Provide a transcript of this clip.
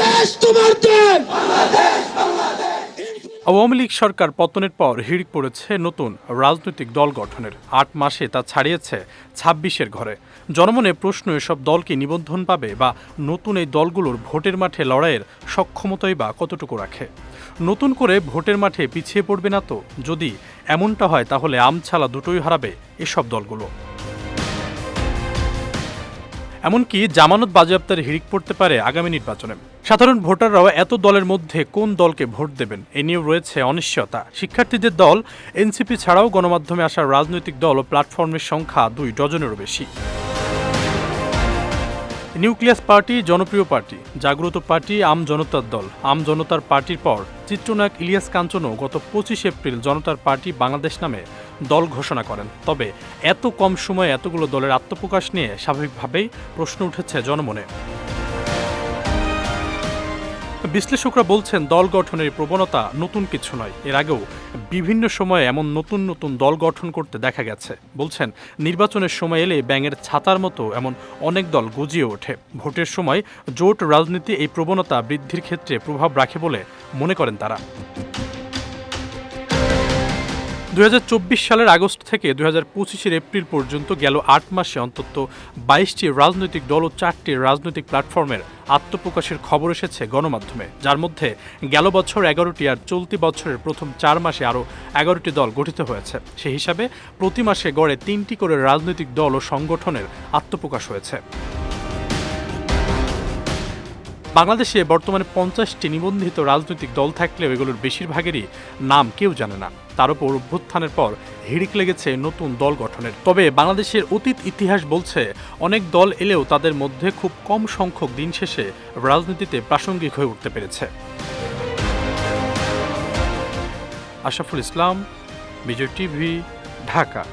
দেশ তোমার দেশ। আওয়ামী লীগ সরকার পতনের পর হিড়িক পড়েছে নতুন রাজনৈতিক দল গঠনের। ৮ মাসে তা ছাড়িয়েছে ২৬-এর ঘরে। জনমনে প্রশ্ন, এসব দল কি নিবন্ধন পাবে, বা নতুন এই দলগুলোর ভোটের মাঠে লড়াইয়ের সক্ষমতাই বা কতটুকু রাখে? নতুন করে ভোটের মাঠে পিছিয়ে পড়বে না তো? যদি এমনটা হয় তাহলে আমছালা দুটোই হারাবে এসব দলগুলো। এমনকি জামানত বাজেয়াপ্তের হিড়িক পড়তে পারে আগামী নির্বাচনে। সাধারণ ভোটাররাও এত দলের মধ্যে কোন দলকে ভোট দেবেন এ নিয়েও রয়েছে অনিশ্চয়তা। শিক্ষার্থীদের দল, এনসিপি ছাড়াও গণমাধ্যমে আসা রাজনৈতিক দল ও প্ল্যাটফর্মের সংখ্যা ২ ডজনেরও বেশি। নিউক্লিয়াস পার্টি, জনপ্রিয় পার্টি, জাগ্রত পার্টি, আম জনতার দল। আম জনতার পার্টির পর চিত্রনায়ক ইলিয়াস কাঞ্চনও গত ২৫ এপ্রিল জনতার পার্টি বাংলাদেশ নামে দল ঘোষণা করেন। তবে এত কম সময়ে এতগুলো দলের আত্মপ্রকাশ নিয়ে স্বাভাবিকভাবেই প্রশ্ন উঠেছে জনমনে। বিশ্লেষকরা বলছেন, দল গঠনের প্রবণতা নতুন কিছু নয়। এর আগেও বিভিন্ন সময়ে এমন নতুন নতুন দল গঠন করতে দেখা গেছে। বলছেন, নির্বাচনের সময় এলে ব্যাঙের ছাতার মতো এমন অনেক দল গজিয়ে ওঠে। ভোটের সময় জোট রাজনীতি এই প্রবণতা বৃদ্ধির ক্ষেত্রে প্রভাব রাখে বলে মনে করেন তারা। ২০২৪ সালের আগস্ট থেকে ২০২৫-এর এপ্রিল পর্যন্ত গেল ৮ মাসে অন্তত ২২টি রাজনৈতিক দল ও ৪টি রাজনৈতিক প্ল্যাটফর্মের আত্মপ্রকাশের খবর এসেছে গণমাধ্যমে, যার মধ্যে গেল বছর ১১টি আর চলতি বছরের প্রথম ৪ মাসে আরও ১১টি দল গঠিত হয়েছে। সেই হিসাবে প্রতি মাসে গড়ে ৩টি করে রাজনৈতিক দল ও সংগঠনের আত্মপ্রকাশ হয়েছে। বাংলাদেশে বর্তমানে ৫০টি নিবন্ধিত রাজনৈতিক দল থাকলেও এগুলোর বেশিরভাগেরই নাম কেউ জানে না। তার উপর অভ্যুত্থানের পর হিড়িক লেগেছে নতুন দল গঠনের। তবে বাংলাদেশের অতীত ইতিহাস বলছে, অনেক দল এলেও তাদের মধ্যে খুব কম সংখ্যক দিন শেষে রাজনীতিতে প্রাসঙ্গিক হয়ে উঠতে পেরেছে। আশরাফুল ইসলাম, বিজয় টিভি, ঢাকা।